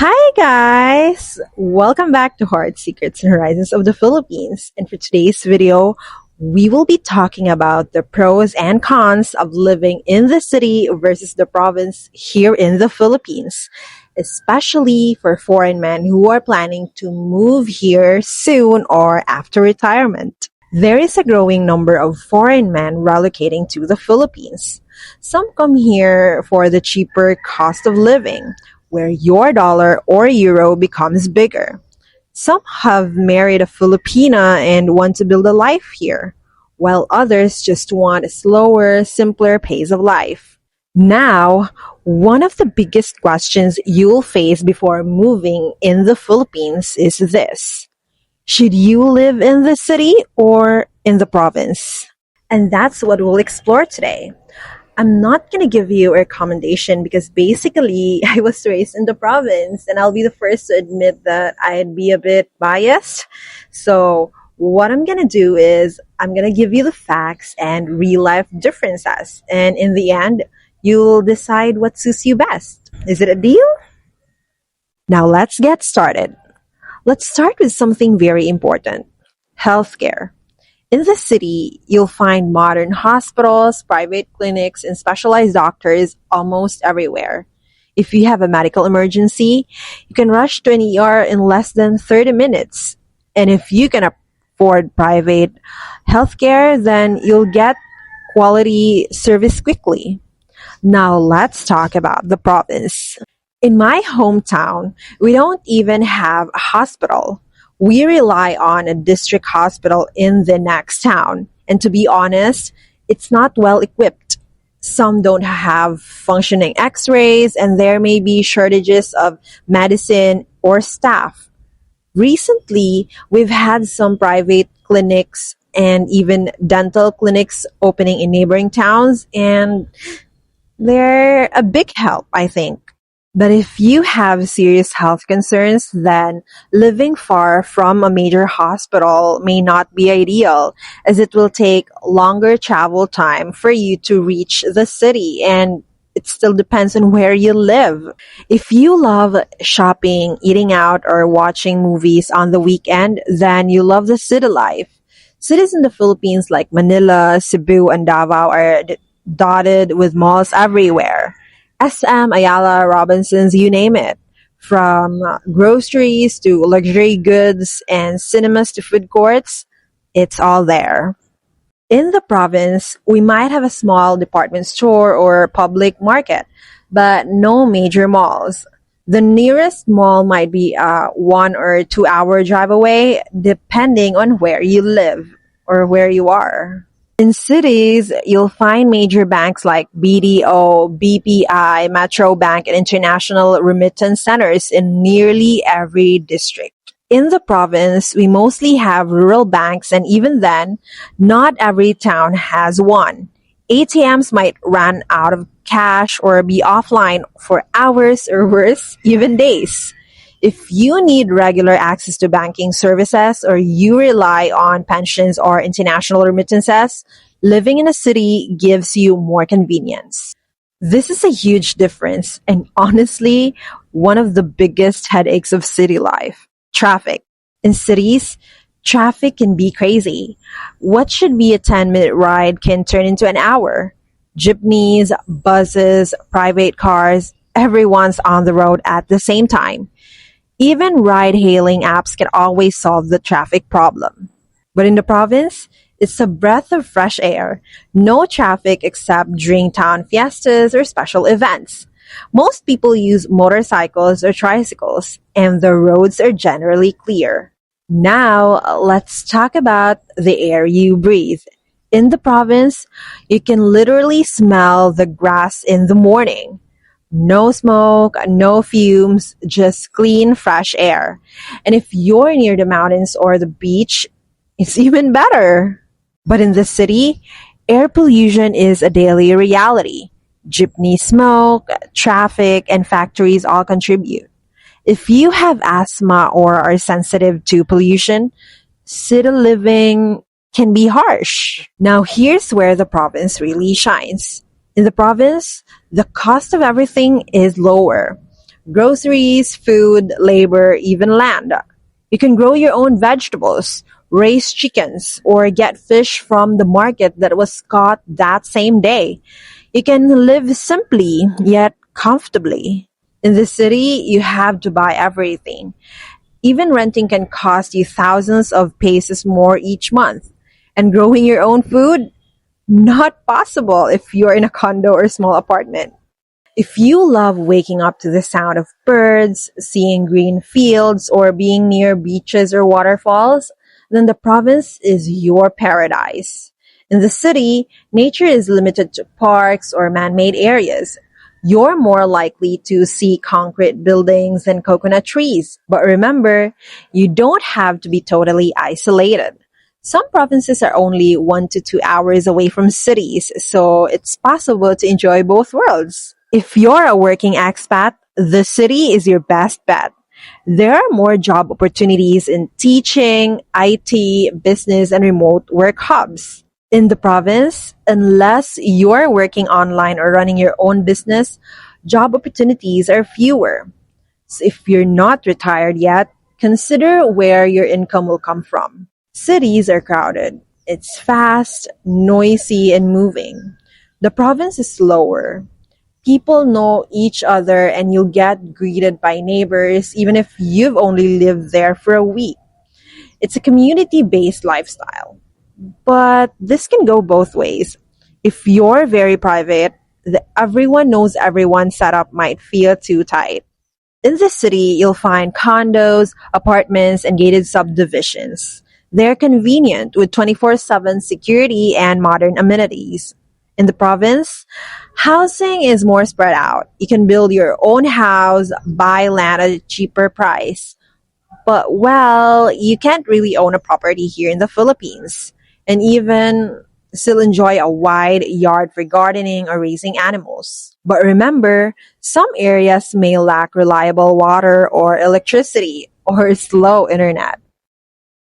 Hi guys! Welcome back to Heart Secrets and Horizons of the Philippines. And for today's video, we will be talking about the pros and cons of living in the city versus the province here in the Philippines, especially for foreign men who are planning to move here soon or after retirement. There is a growing number of foreign men relocating to the Philippines. Some come here for the cheaper cost of living, where your dollar or euro becomes bigger. Some have married a Filipina and want to build a life here, while others just want a slower, simpler pace of life. Now, one of the biggest questions you'll face before moving in the Philippines is this: should you live in the city or in the province? And that's what we'll explore today. I'm not going to give you a recommendation because basically I was raised in the province and I'll be the first to admit that I'd be a bit biased. So what I'm going to do is I'm going to give you the facts and real life differences. And in the end, you'll decide what suits you best. Is it a deal? Now let's get started. Let's start with something very important: healthcare. In the city, you'll find modern hospitals, private clinics, and specialized doctors almost everywhere. If you have a medical emergency, you can rush to an ER in less than 30 minutes. And if you can afford private healthcare, then you'll get quality service quickly. Now let's talk about the province. In my hometown, we don't even have a hospital. We rely on a district hospital in the next town. And to be honest, it's not well equipped. Some don't have functioning x-rays, and there may be shortages of medicine or staff. Recently, we've had some private clinics and even dental clinics opening in neighboring towns, and they're a big help, I think. But if you have serious health concerns, then living far from a major hospital may not be ideal, as it will take longer travel time for you to reach the city, and it still depends on where you live. If you love shopping, eating out, or watching movies on the weekend, then you love the city life. Cities in the Philippines like Manila, Cebu, and Davao are dotted with malls everywhere. SM, Ayala, Robinsons, you name it. From groceries to luxury goods and cinemas to food courts, it's all there. In the province, we might have a small department store or public market, but no major malls. The nearest mall might be a 1 or 2 hour drive away, depending on where you live or where you are. In cities, you'll find major banks like BDO, BPI, Metro Bank, and international remittance centers in nearly every district. In the province, we mostly have rural banks, and even then, not every town has one. ATMs might run out of cash or be offline for hours or worse, even days. If you need regular access to banking services or you rely on pensions or international remittances, living in a city gives you more convenience. This is a huge difference and honestly, one of the biggest headaches of city life: traffic. In cities, traffic can be crazy. What should be a 10-minute ride can turn into an hour. Jeepneys, buses, private cars, everyone's on the road at the same time. Even ride-hailing apps can always solve the traffic problem. But in the province, it's a breath of fresh air. No traffic except during town fiestas or special events. Most people use motorcycles or tricycles, and the roads are generally clear. Now, let's talk about the air you breathe. In the province, you can literally smell the grass in the morning. No smoke, no fumes, just clean, fresh air. And if you're near the mountains or the beach, it's even better. But in the city, air pollution is a daily reality. Jeepney smoke, traffic, and factories all contribute. If you have asthma or are sensitive to pollution, city living can be harsh. Now, here's where the province really shines. In the province, the cost of everything is lower. groceries, food, labor, even land. You can grow your own vegetables, raise chickens, or get fish from the market that was caught that same day. You can live simply yet comfortably. In the city, you have to buy everything. Even renting can cost you thousands of pesos more each month. And growing your own food? Not possible if you're in a condo or small apartment. If you love waking up to the sound of birds, seeing green fields, or being near beaches or waterfalls, then the province is your paradise. In the city, nature is limited to parks or man-made areas. You're more likely to see concrete buildings and coconut trees. But remember, you don't have to be totally isolated. Some provinces are only 1 to 2 hours away from cities, so it's possible to enjoy both worlds. If you're a working expat, the city is your best bet. There are more job opportunities in teaching, IT, business, and remote work hubs. In the province, unless you're working online or running your own business, job opportunities are fewer. So if you're not retired yet, consider where your income will come from. Cities are crowded. It's fast, noisy, and moving. The province is slower. People know each other and you'll get greeted by neighbors even if you've only lived there for a week. It's a community-based lifestyle. But this can go both ways. If you're very private, the everyone knows everyone setup might feel too tight. In the city, you'll find condos, apartments, and gated subdivisions. They're convenient with 24/7 security and modern amenities. In the province, housing is more spread out. You can build your own house, buy land at a cheaper price. But, well, you can't really own a property here in the Philippines and even still enjoy a wide yard for gardening or raising animals. But remember, some areas may lack reliable water or electricity or slow internet.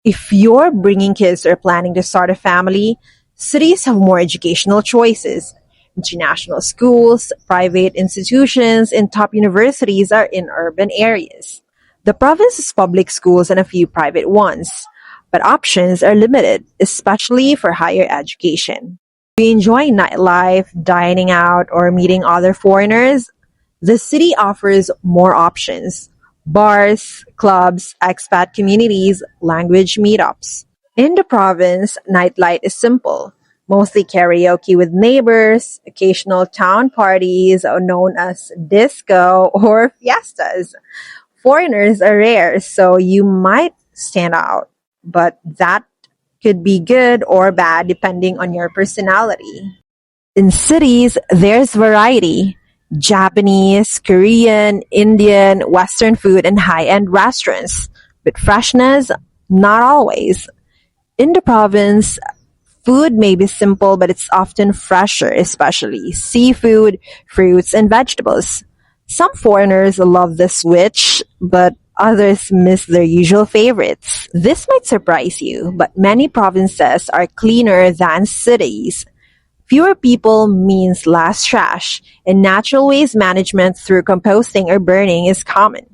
If you're bringing kids or planning to start a family, cities have more educational choices. International schools, private institutions, and top universities are in urban areas. The province has public schools and a few private ones, but options are limited, especially for higher education. If you enjoy nightlife, dining out, or meeting other foreigners, the city offers more options: bars, clubs, expat communities, language meetups. In the province, nightlife is simple. Mostly karaoke with neighbors, occasional town parties known as disco or fiestas. Foreigners are rare, so you might stand out, but that could be good or bad depending on your personality. In cities, there's variety: Japanese, Korean, Indian, Western food, and high-end restaurants. But freshness, not always. In the province, food may be simple, but it's often fresher, especially seafood, fruits, and vegetables. Some foreigners love the switch, but others miss their usual favorites. This might surprise you, but many provinces are cleaner than cities. Fewer people means less trash, and natural waste management through composting or burning is common.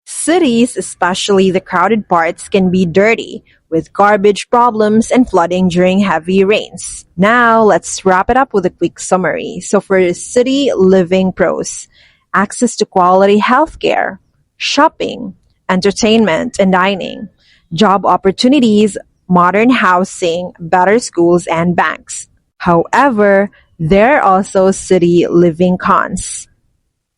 Cities, especially the crowded parts, can be dirty, with garbage problems and flooding during heavy rains. Now, let's wrap it up with a quick summary. So for city living pros: access to quality healthcare, shopping, entertainment, and dining, job opportunities, modern housing, better schools, and banks. However, there are also city living cons: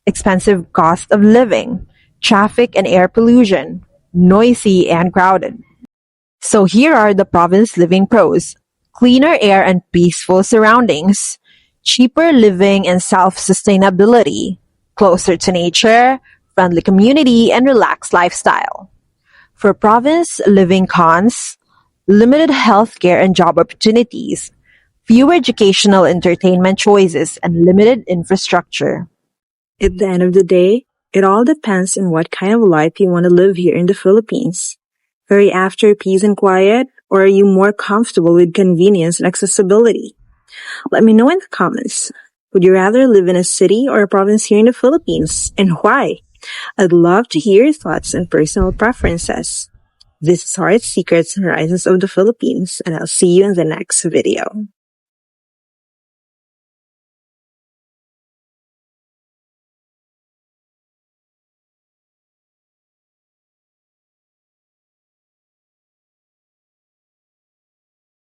expensive cost of living, traffic and air pollution, noisy and crowded. So here are the province living pros: cleaner air and peaceful surroundings, cheaper living and self-sustainability, closer to nature, friendly community, and relaxed lifestyle. For province living cons: limited healthcare and job opportunities, fewer educational entertainment choices, and limited infrastructure. At the end of the day, it all depends on what kind of life you want to live here in the Philippines. Are you after peace and quiet, or are you more comfortable with convenience and accessibility? Let me know in the comments. Would you rather live in a city or a province here in the Philippines, and why? I'd love to hear your thoughts and personal preferences. This is Heart Secrets and Horizons of the Philippines, and I'll see you in the next video.